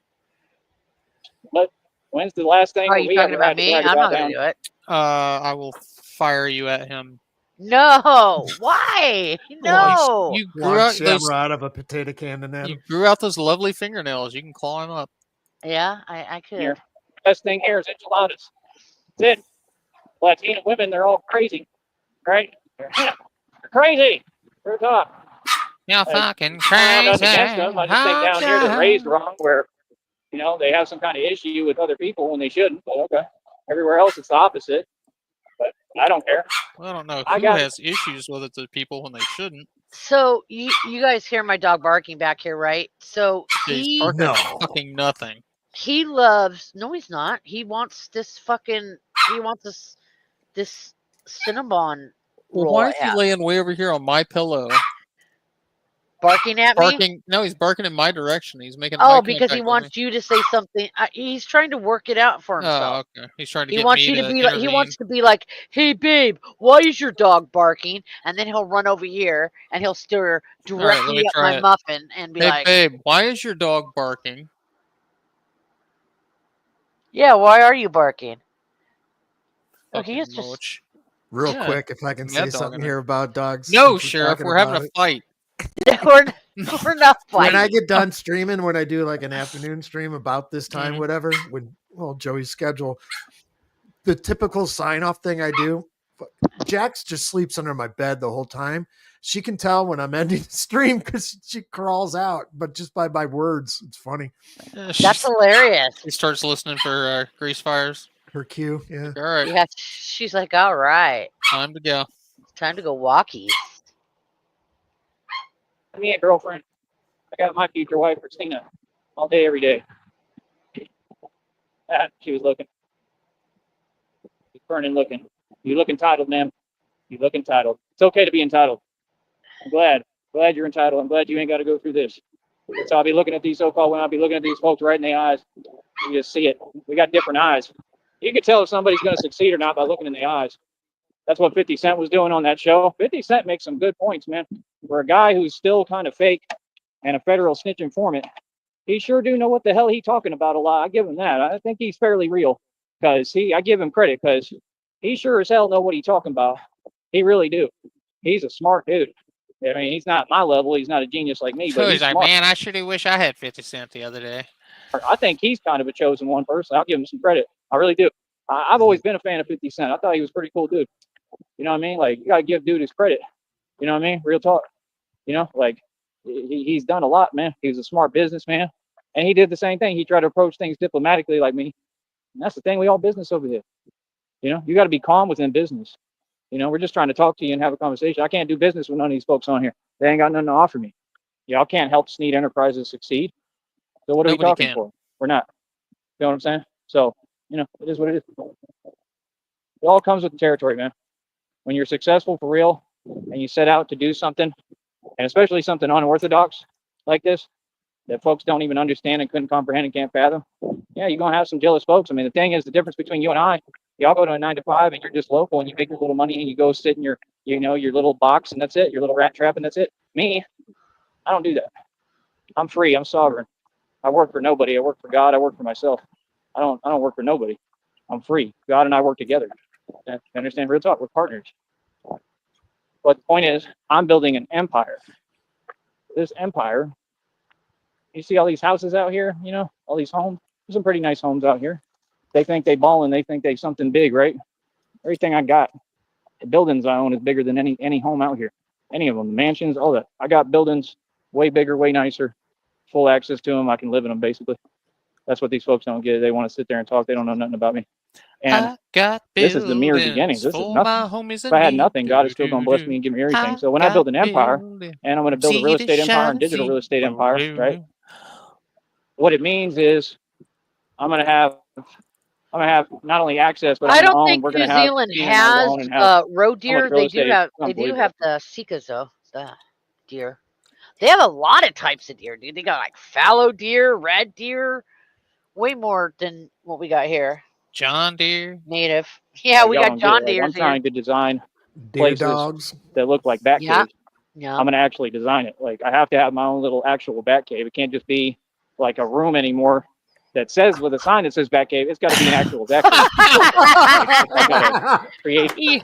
But when's the last thing Are when you we talking ever about had to me? brag I'm about not down? going to do it. I will fire you at him. No. Why? No. You grew Launch out those. Shamrock out of a potato cannon at You him. grew out those lovely fingernails. You can claw him up. Yeah, I could. Here. Best thing here is enchiladas. That's it. Latina women, they're all crazy, right? They're crazy. They're tough. You're Like, fucking I don't crazy. know nothing against them. I just think down here they're raised wrong, where they have some kind of issue with other people when they shouldn't. But okay, everywhere else it's the opposite. But I don't care. Well, I don't know I who got- has issues with it to people when they shouldn't. So you guys hear my dog barking back here, right? So He's he barking No. fucking nothing. he loves. No, he's not. He wants this fucking. He wants this Cinnabon Well, roll. why I is he have. laying way over here on my pillow? Barking at me? Barking? No, he's barking in my direction. He's making. Oh, eye because he contact with wants you to say something. He's trying to work it out for me. himself. Oh, okay. He's trying to He get wants me you to be like. He intervene. wants to be like, "Hey, babe, why is your dog barking?" And then he'll run over here and he'll stare let directly me at try my it. muffin and be Hey, like, babe, why is your dog barking? "Yeah, why are you barking?" Oh, he Fucking is just. moch. Real Yeah. quick, if I can Mad say something dogging it. here about dogs. No, since Sheriff, talking we're having about a it. fight. we're not When I fighting. get done streaming, when I do like an afternoon stream about this time, Mhm. whatever, when Joey's schedule, the typical sign off thing I do, Jax just sleeps under my bed the whole time. She can tell when I'm ending the stream because she crawls out, but just by my words, it's funny. That's hilarious. He starts listening for grease fires. Her cue, yeah. All right, Yeah, she's like, all right, time to go. time to go walkies. Me and girlfriend. I got my future wife, Christina, all day, every day. She was looking. She's burning looking. You look entitled, ma'am. You look entitled. It's okay to be entitled. I'm glad. Glad you're entitled. I'm glad you ain't got to go through this. So I'll be looking at these so-called women. I'll be looking at these folks right in the eyes. You just see it. We got different eyes. You can tell if somebody's going to succeed or not by looking in the eyes. That's what 50 Cent was doing on that show. 50 Cent makes some good points, man. For a guy who's still kind of fake and a federal snitch informant, he sure do know what the hell he's talking about a lot. I give him that. I think he's fairly real because I give him credit because he sure as hell know what he's talking about. He really do. He's a smart dude. I mean, he's not my level. He's not a genius like me, So but he's he's like, smart. man, I sure do wish I had 50 Cent the other day. I think he's kind of a chosen one person. I'll give him some credit. I really do. I've always been a fan of 50 Cent. I thought he was a pretty cool dude. You know what I mean? Like, you got to give dude his credit. You know what I mean? Real talk. You know, like, he's done a lot, man. He was a smart businessman. And he did the same thing. He tried to approach things diplomatically like me. And that's the thing. We all business over here. You know, you got to be calm within business. You know, we're just trying to talk to you and have a conversation. I can't do business with none of these folks on here. They ain't got nothing to offer me. Y'all can't help Sneed Enterprises succeed. So what are we Nobody talking can. for? We're not. You know what I'm saying? So, you know, it is what it is. It all comes with the territory, man. When you're successful for real and you set out to do something, and especially something unorthodox like this, that folks don't even understand and couldn't comprehend and can't fathom, yeah, you're going to have some jealous folks. I mean, the thing is, the difference between you and I, y'all go to a 9 to 5 and you're just local and you make your little money and you go sit in your, you know, your little box and that's it, your little rat trap and that's it. Me, I don't do that. I'm free. I'm sovereign. I work for nobody. I work for God. I work for myself. I don't work for nobody. I'm free. God and I work together. Understand? Real talk. We're partners. But the point is, I'm building an empire. This empire, you see all these houses out here, you know, all these homes. There's some pretty nice homes out here. They think they ballin', they think they something big, right? Everything I got, the buildings I own is bigger than any home out here. Any of them, the mansions, all that. I got buildings way bigger, way nicer, full access to them. I can live in them basically. That's what these folks don't get. They want to sit there and talk. They don't know nothing about me. And I got this is the mere beginnings. This is for nothing. my homies If I had nothing, God is still going to bless me and give me everything. So when I build an empire, and I'm going to build a real estate empire and digital real estate empire, right? What it means is I'm going to have not only access, but I I'm going to don't own. think We're going New to have Zealand me and I will has own and have roe so much deer. real They do estate. have It's unbelievable. the sikas though. The deer. They have a lot of types of deer, dude. They got like fallow deer, red deer, way more than what we got here. John Deere. Native. Yeah, we Y'all got don't get John it. Like, I'm Deere's here. trying to design Deer places dogs. that look like bat Yeah. caves. Yeah. I'm going to actually design it. Like, I have to have my own little actual bat cave. It can't just be like a room anymore that says with a sign that says bat cave. It's got to be an actual bat cave. I gotta create.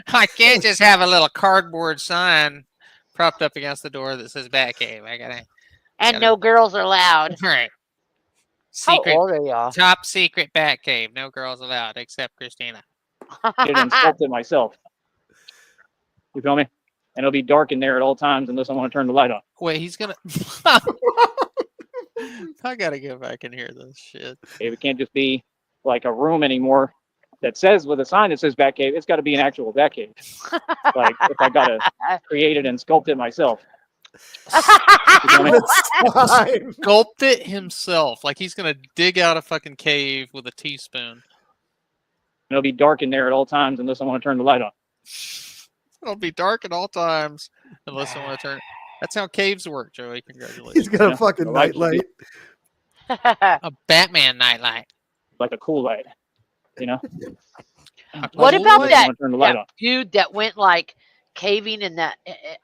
I can't just have a little cardboard sign propped up against the door that says Batcave. And no girls allowed. All right. How Secret, old are y'all? top secret Batcave. No girls allowed except Christina. It and sculpt it myself. You feel me? And it'll be dark in there at all times unless I want to turn the light on. Wait, he's gonna. I gotta go back and hear this shit. It can't just be like a room anymore that says with a sign that says Batcave. It's got to be an actual Batcave. Like, if I gotta create it and sculpt it myself. You feel me? Sculpt it himself. Like he's gonna dig out a fucking cave with a teaspoon. It'll be dark in there at all times unless I want to turn the light on. It'll be dark at all times unless I want to turn. That's how caves work, Joey. Congratulations. He's got a Yeah. fucking The light will be- nightlight. A Batman nightlight. Like a cool light, you know? What cool about light? I that, want to turn the light that on. dude that went like caving in that?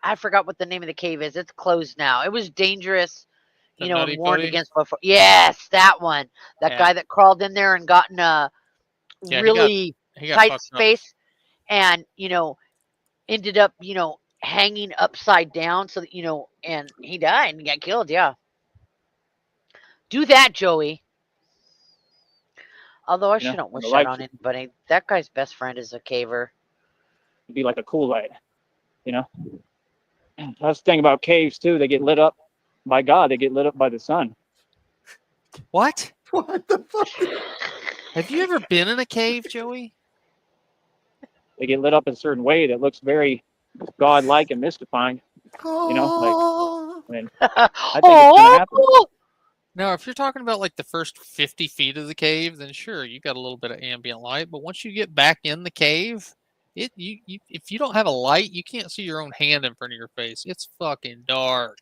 I forgot what the name of the cave is. It's closed now. It was dangerous, The and Nutty warned Buddy? against before. Yes, that one. That Yeah. guy that crawled in there and got in a Yeah, really he got tight fucked up. space, and ended up hanging upside down, so that and he died and got killed. Yeah, do that, Joey. Although I shouldn't and the wish that lights on anybody. That guy's best friend is a caver. would be like a cool light, you know. That's the thing about caves too. They get lit up by God. They get lit up by the sun. What? What the fuck? Have you ever been in a cave, Joey? They get lit up in a certain way that looks very God-like and mystifying. You know, like Oh, I mean, I think it's gonna happen. Now, if you're talking about like the first 50 feet of the cave, then sure, you got a little bit of ambient light. But once you get back in the cave, if you don't have a light, you can't see your own hand in front of your face. It's fucking dark.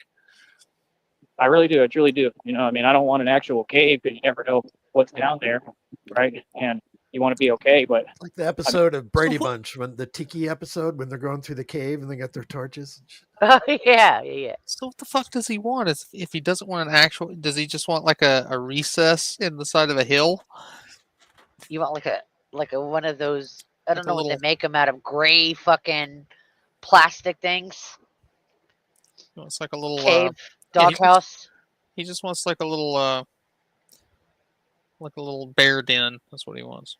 I really do. I truly do. You know, I mean, I don't want an actual cave because you never know what's down there, right? And you want to be okay, but like the episode of Brady what- Bunch, when the tiki episode, when they're going through the cave and they got their torches. And shit. Oh yeah. So what the fuck does he want? If he doesn't want an actual, does he just want like a recess in the side of a hill? You want like a one of those? I don't Like a know what they little- make them out of, gray fucking plastic things. It's like a little Cave yeah, doghouse. he just wants like a little bear den. That's what he wants.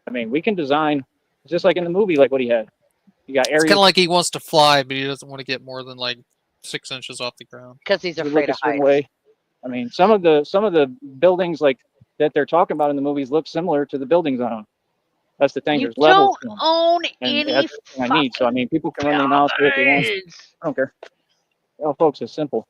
I mean, we can design just like in the movie, like what he had. You got It's areas kind of like he wants to fly, but he doesn't want to get more than like 6 inches off the ground. Because he's that afraid look a of certain heights. way. I mean, some of the buildings like that they're talking about in the movies look similar to the buildings I own. That's the thing. You There's levels don't to them, own and any that's the thing I need. So I mean, people can run their mouths to it if they want. buildings. I don't care. Well, folks, it's simple.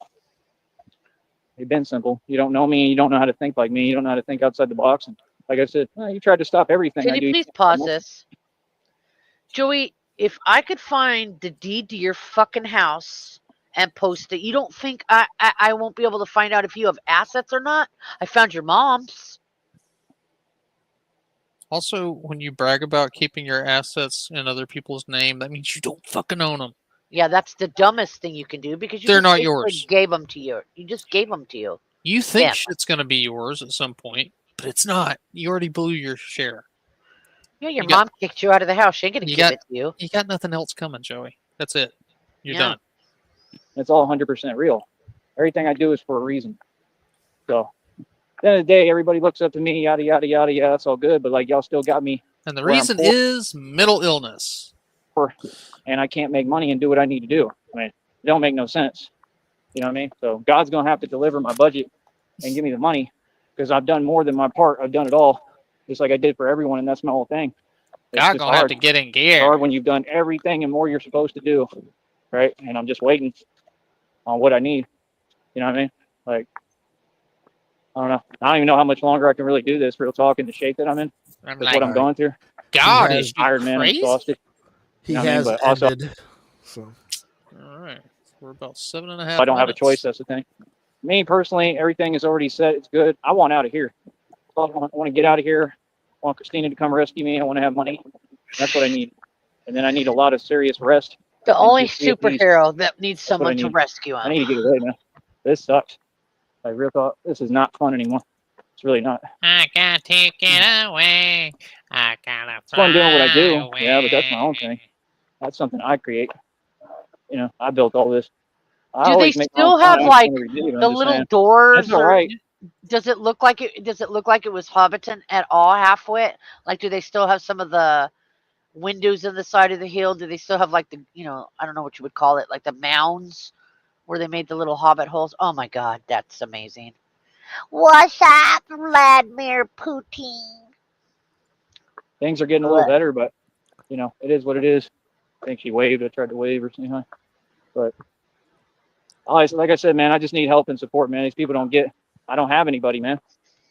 They've been simple. You don't know me. You don't know how to think like me. You don't know how to think outside the box. And like I said, you tried to stop everything Can I you do. please pause this? Joey, if I could find the deed to your fucking house and post it, you don't think I won't be able to find out if you have assets or not? I found your mom's. Also, when you brag about keeping your assets in other people's name, that means you don't fucking own them. Yeah, that's the dumbest thing you can do because you They're just not basically yours. gave them to you. You just gave them to you. You think Yeah. shit's gonna be yours at some point, but it's not. You already blew your share. Yeah, your You got- mom kicked you out of the house. She ain't gonna you give got- it to you. You got nothing else coming, Joey. That's it. You're Yeah. done. It's all 100% real. Everything I do is for a reason. So at the end of the day, everybody looks up to me, yada, yada, yada, yada. That's all good. But like, y'all still got me, And the Where I'm reason poor. is mental illness. and I can't make money and do what I need to do. I mean, it don't make no sense. You know what I mean? So God's going to have to deliver my budget and give me the money because I've done more than my part. I've done it all, just like I did for everyone. And that's my whole thing. It's God just gonna have hard. to get in It's gear. hard when you've done everything and more you're supposed to do, right? And I'm just waiting on what I need. You know what I mean? Like, I don't know. I don't even know how much longer I can really do this, real talk, in the shape that I'm in. I'm That's like, what I'm going through. God, He is has- you Tired, man. I'm crazy? exhausted. He You know what I mean? has But also- ended. So All right, we're about 7.5. I don't have a minutes. choice. That's the thing. Me personally, everything is already set. It's good. I want out of here. I want to get out of here. I want Christina to come rescue me. I want to have money. That's what I need. And then I need a lot of serious rest. The only just be at peace. superhero that needs what I someone to need. rescue I him. need to get away, man. This sucks. Like, real talk. This is not fun anymore. It's really not. I got to get away. I gotta It's fun doing what I do. fly Yeah, but that's my own away. thing. That's something I create. You know, I built all this. I Do they always make my still own have fun. like I'm just the saying. little doors? That's all or right. does it look like it? Does it look like it was Hobbiton at all halfway? Like, do they still have some of the windows in the side of the hill? Do they still have like the I don't know what you would call it, like the mounds where they made the little hobbit holes? Oh my God, that's amazing. What's up, Vladimir Putin? Things are getting a little What? better, but you know, it is what it is. I think she waved. I tried to wave or say hi, but like I said, man, I just need help and support, man. These people don't get. I don't have anybody, man.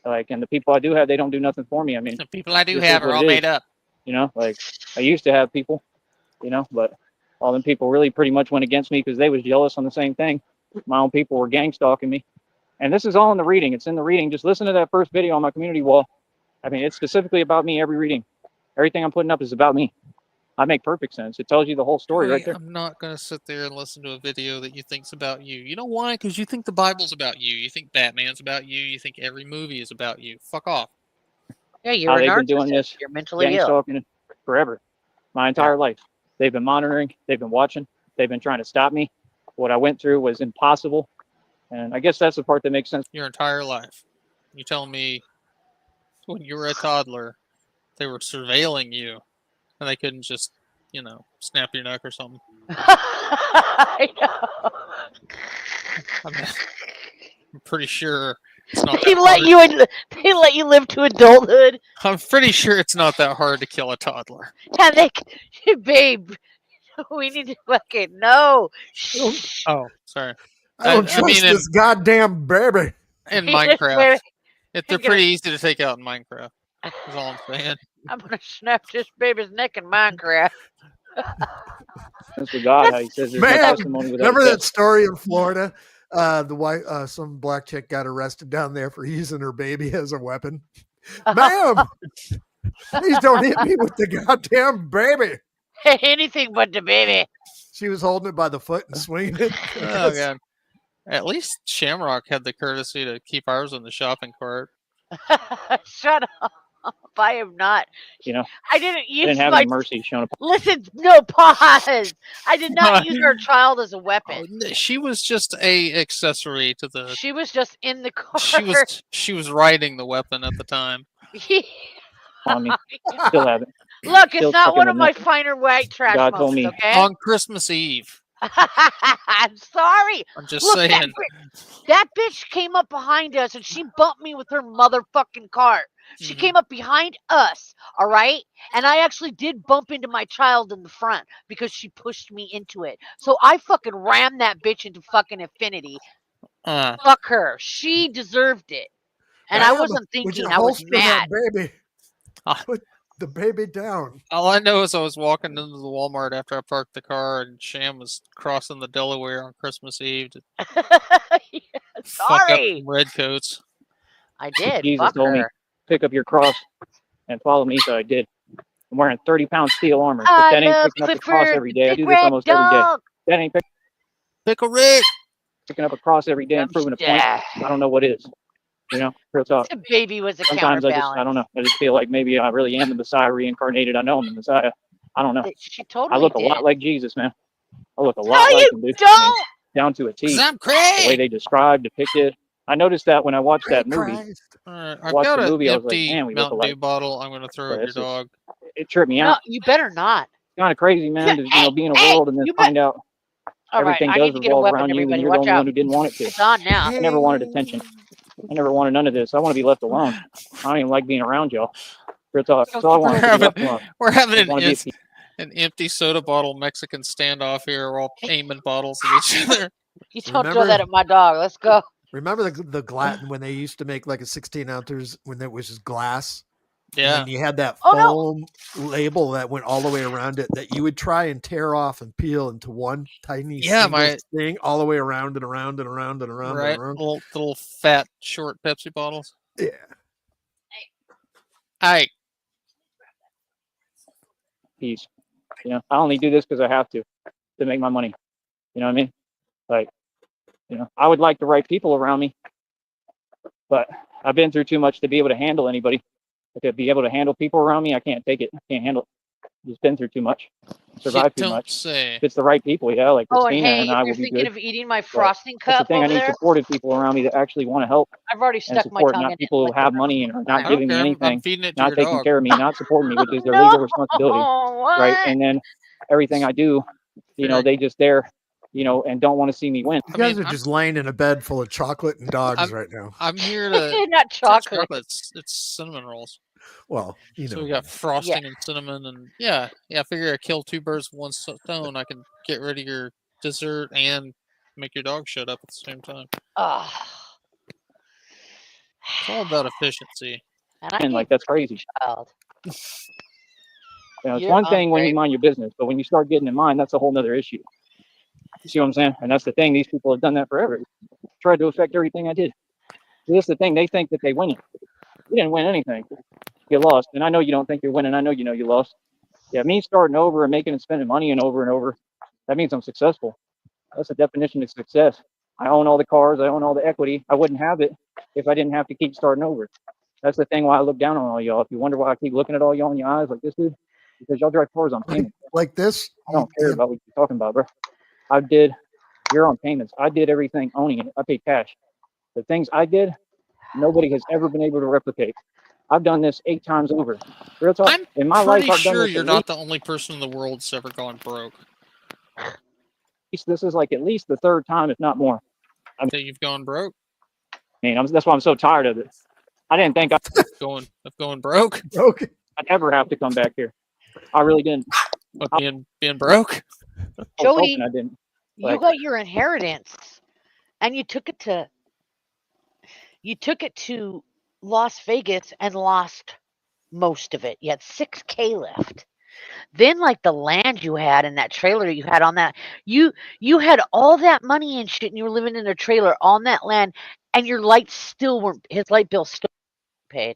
Like, and the people I do have, they don't do nothing for me. I mean, The people I do This is have are what all it made is. up. you know, like I used to have people, but all them people really pretty much went against me because they was jealous on the same thing. My own people were gang stalking me, and this is all in the reading. It's in the reading. Just listen to that first video on my community wall. I mean, it's specifically about me. Every reading, everything I'm putting up is about me. I make perfect sense. It tells you the whole story right there. I'm not going to sit there and listen to a video that you think's about you. You know why? Because you think the Bible's about you. You think Batman's about you. You think every movie is about you. Fuck off. Yeah, you're How a they've been doing narcissist. this You're mentally Gang ill. stalking forever. my entire life. They've been monitoring, they've been watching, they've been trying to stop me. What I went through was impossible. And I guess that's the part that makes sense. Your entire life. You tell me when you were a toddler, they were surveilling you and they couldn't just, snap your neck or something. I know. I'm pretty sure it's not They that let hard. they let you live to adulthood. I'm pretty sure it's not that hard to kill a toddler. And babe, we need to fucking no. Oh, sorry. I don't trust this goddamn baby. In Minecraft. They're pretty easy to take out in Minecraft. That's all I'm saying. I'm gonna snap this baby's neck in Minecraft. That's for God, how he says there's no testimony without remember a that test. story in Florida? The wife, some black chick got arrested down there for using her baby as a weapon. Ma'am, please don't hit me with the goddamn baby. Anything but the baby. She was holding it by the foot and swinging it. Oh, God. At least Shamrock had the courtesy to keep ours in the shopping cart. Shut up. I am not. I didn't have any mercy shown up. Listen, no, pause. I did not use our child as a weapon. She was just a accessory to the. She was just in the car. She was riding the weapon at the time. I mean, still haven't. Look, Still it's not one of my nothing. finer white trash God told moments, me. okay? On Christmas Eve. I'm sorry. I'm just Look, saying. That bitch came up behind us and she bumped me with her motherfucking cart. She came up behind us, all right? And I actually did bump into my child in the front because she pushed me into it. So I fucking rammed that bitch into fucking infinity. Fuck her. She deserved it. And I wasn't thinking, I was mad. Baby. Put the baby down. All I know is I was walking into the Walmart after I parked the car and Sham was crossing the Delaware on Christmas Eve to fuck up some redcoats. I did. Jesus told me, pick up your cross and follow me, so I did. I'm wearing 30-pound steel armor. But that ain't picking up the cross every day. I do this almost every day. That ain't Pickle Rick. Picking up a cross every day and proving a point. I don't know what is. Real talk. The baby was a Sometimes counterbalance. I don't know. I just feel like maybe I really am the Messiah reincarnated. I know I'm the Messiah. I don't know. She totally I look did. a lot like Jesus, man. I look a lot like him, dude. Don't. Down to a T. I'm crazy. The way they described, depicted. I noticed that when I watched that movie. I've got the movie, an I was like, empty man, we look Mountain alike. Dew bottle. I'm going to throw at your dog. It tripped me No, out. you better not. It's kind of crazy, man, to be in a world and then find out everything does revolve around you and you're the only one who didn't want it to. It's on now. I never wanted attention. I never wanted none of this. I want to be left alone. I don't even like being around y'all. Real talk. That's all I want. We're having an empty soda bottle Mexican standoff here. We're all aiming bottles at each other. You don't throw that at my dog. Let's go. Remember the glass when they used to make like a 16 ounces when it was just glass? Yeah. And you had that foam label that went all the way around it that you would try and tear off and peel into one tiny thing all the way around and around and around and around. Right. And around. Little fat, short Pepsi bottles. Yeah. Hey. Peace. I only do this because I have to make my money. You know what I mean? Like, I would like the right people around me, but I've been through too much to be able to handle anybody. To be able to handle people around me, I can't take it. I can't handle it. Just been through too much. Survived too much. If it's the right people, like Christina and I will be good. You're thinking of eating my frosting cup. That's the thing. I need supportive people around me that actually want to help. I've already stuck my tongue in it. Not people who have money and are not giving me anything, not taking care of me, not supporting me, which is their No. legal responsibility, right? And then everything I do, they just there, and don't want to see me win. You guys are just laying in a bed full of chocolate and dogs right now. I'm here to not chocolate. It's cinnamon rolls. Well, So we got frosting and cinnamon, and I figure I kill two birds with one stone. I can get rid of your dessert and make your dog shut up at the same time. It's all about efficiency. And that's crazy. Child. It's one thing when you mind your business, but when you start getting in mind, that's a whole nother issue. You see what I'm saying? And that's the thing. These people have done that forever. Tried to affect everything I did. See, this is the thing. They think that they win it. You didn't win anything. You lost. And I know you don't think you're winning. I know you lost. Yeah, me starting over and making and spending money and over, that means I'm successful. That's the definition of success. I own all the cars. I own all the equity. I wouldn't have it if I didn't have to keep starting over. That's the thing why I look down on all y'all. If you wonder why I keep looking at all y'all in your eyes like this dude, because y'all drive cars on payments. Like this? I don't care about what you're talking about, bro. You're on payments. I did everything owning it. I paid cash. The things I did, nobody has ever been able to replicate. I've done this 8 times over. Real talk. I'm In my life, pretty I've done sure this you're at not the only person in the world that's ever gone broke. least. This is like at least the 3rd time, if not more. That you've gone broke. That's why I'm so tired of it. I didn't think Going broke. Okay. I'd ever have to come back here. I really didn't. But being broke. I was Joey, hoping I didn't. you got your inheritance, and you took it to Las Vegas and lost most of it. You had $6K left. Then, like the land you had and that trailer you had on that, you had all that money and shit, and you were living in a trailer on that land, and your lights still weren't. His light bill still paid.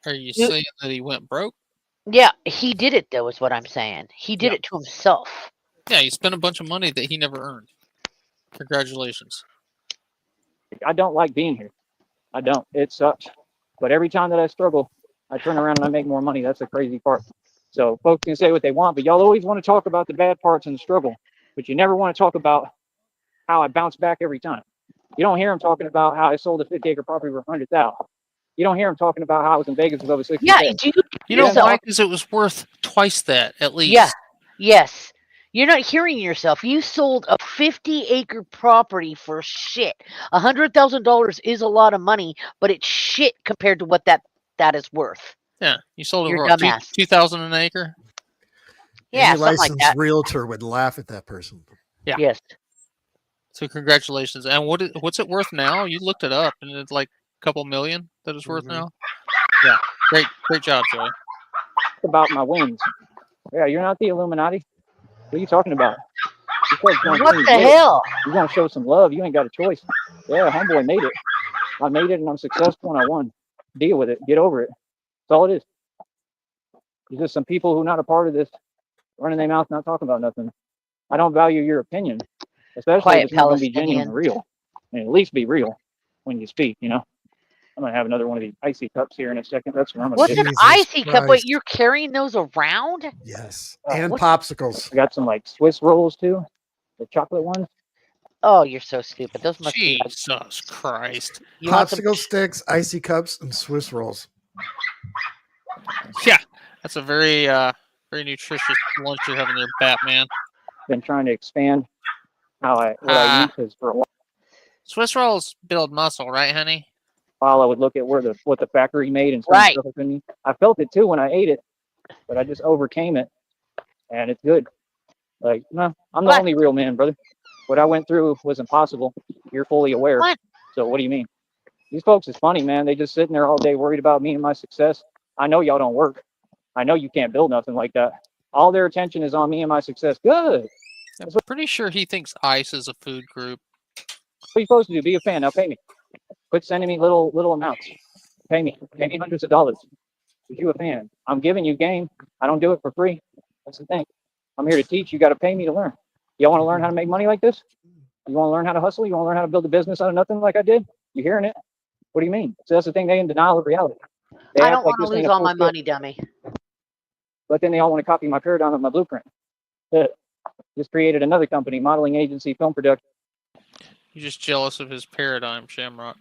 Are you saying that he went broke? Yeah, he did it though, is what I'm saying. He did it to himself. Yeah, he spent a bunch of money that he never earned. Congratulations. I don't like being here. I don't. It sucks. But every time that I struggle, I turn around and I make more money. That's the crazy part. So folks can say what they want, but y'all always want to talk about the bad parts and the struggle, but you never want to talk about how I bounce back every time. You don't hear him talking about how I sold a 50-acre property for $100,000. You don't hear him talking about how I was in Vegas with over 60. Yeah, dude. You know why? Because it was worth twice that, at least. Yeah. Yes. You're not hearing yourself. You sold a 50-acre property for shit. $100,000 is a lot of money, but it's shit compared to what that is worth. Yeah, you sold it You're for dumbass. $2,000 an acre. Yeah, Any something like licensed that. realtor would laugh at that person. Yeah. Yes. So congratulations. And what's it worth now? You looked it up, and it's like a couple million that it's worth now. Yeah, great job, Joey. About my wins. Yeah, you're not the Illuminati. What are you talking about? What the hell? You're gonna show some love. You ain't got a choice. Yeah, homeboy made it. I made it, and I'm successful, and I won. Deal with it. Get over it. That's all it is. There's just some people who are not a part of this, running their mouth, not talking about nothing. I don't value your opinion, especially if it's not going to be genuine and real. And at least be real when you speak, I'm going to have another one of these icy cups here in a second. That's what I'm going to do. What's an icy cup? Wait, you're carrying those around? Yes. And popsicles. I got some like Swiss rolls too, the chocolate ones. Oh, you're so stupid. Those must be. Jesus Christ. Popsicle sticks, icy cups, and Swiss rolls. Yeah, that's a very nutritious lunch you're having there, Batman. Been trying to expand what I eat, because for a while Swiss rolls build muscle, right, honey? I would look at what the factory made and right. Stuff in me. I felt it too when I ate it, but I just overcame it, and it's good. Like, no, I'm the only real man, brother. What I went through was impossible. You're fully aware. What? So what do you mean? These folks is funny, man. They just sitting there all day worried about me and my success. I know y'all don't work. I know you can't build nothing like that. All their attention is on me and my success. Good. I'm pretty sure he thinks ICE is a food group. What are you supposed to do? Be a fan. Now pay me. Quit sending me little amounts. Pay me. Pay me hundreds of dollars. Because you a fan. I'm giving you game. I don't do it for free. That's the thing. I'm here to teach. You got to pay me to learn. Y'all want to learn how to make money like this? You want to learn how to hustle? You want to learn how to build a business out of nothing like I did? You hearing it? What do you mean? So that's the thing. They in denial of reality. I don't want to lose all my money, dummy. But then they all want to copy my paradigm and my blueprint. Just created another company, modeling agency, film production. You're just jealous of his paradigm, Shamrock.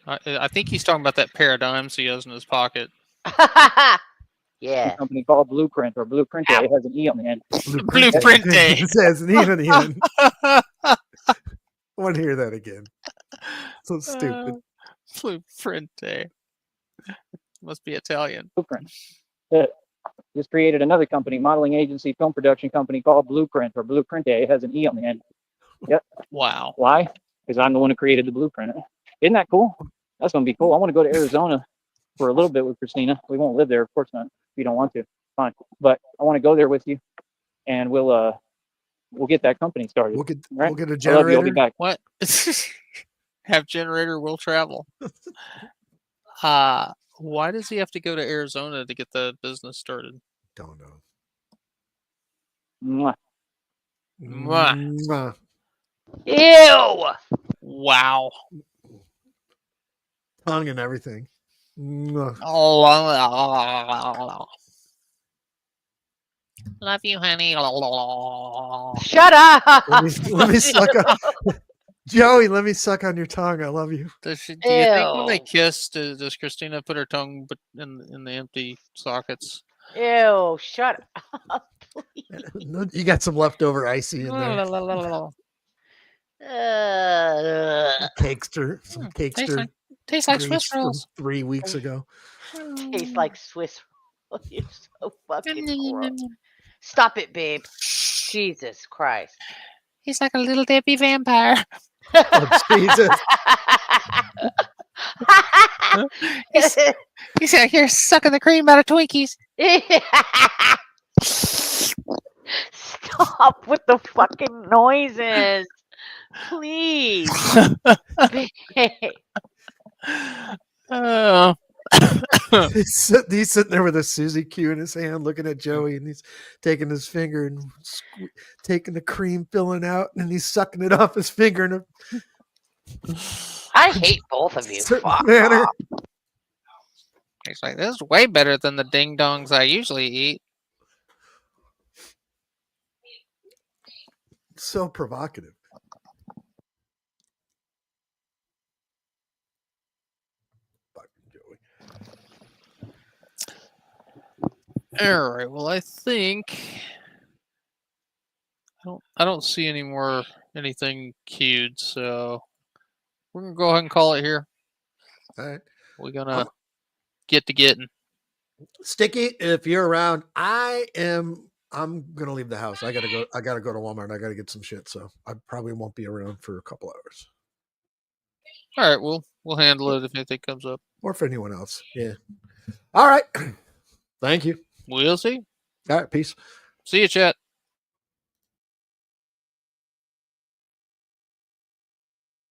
I think he's talking about that paradigm he has in his pocket. A Yeah. company called Blueprint or Blueprint. It has an E on the end. Blueprint. It says an E on the end. I want to hear that again. So stupid. Blueprint. Must be Italian. Blueprint. Just created another company, modeling agency, film production company called Blueprint or Blueprint. It has an E on the end. Yep. Wow. Why? Because I'm the one who created the blueprint. Isn't that cool? That's going to be cool. I want to go to Arizona for a little bit with Christina. We won't live there, of course not. If you don't want to, fine. But I want to go there with you, and we'll get that company started. We'll get right? a generator. I'll be back. What? Have generator will travel. Why does he have to go to Arizona to get the business started? Don't know. Mwah. Mwah. Ew. Wow. Tongue and everything. Oh. Love you, honey. Shut up. Let me suck on Joey. Let me suck on your tongue. I love you. Do you think when they Ew. kiss, does Christina put her tongue in the empty sockets? Ew. Shut up. No, you got some leftover icy in there. Cakester, some cakester. Tastes like grease Swiss rolls. from 3 weeks ago. Tastes like Swiss roll. You're so fucking gross. Stop it, babe. Jesus Christ. He's like a little Debbie vampire. Oh, Jesus. He's out here sucking the cream out of Twinkies. Stop with the fucking noises. Please. Oh. He's sitting there with a Suzy Q in his hand, looking at Joey, and he's taking his finger and taking the cream filling out, and he's sucking it off his finger in a I hate both of you. certain Fuck manner. off. He's like, this is way better than the ding dongs I usually eat. So provocative. All right. Well, I think I don't see anything queued, so we're gonna go ahead and call it here. All right. We're gonna get to getting. Sticky, if you're around, I'm gonna leave the house. I gotta go to Walmart. I gotta get some shit, so I probably won't be around for a couple hours. All right, we'll handle it if anything comes up. Or for anyone else. Yeah. All right. Thank you. We'll see. All right, peace. See you, chat.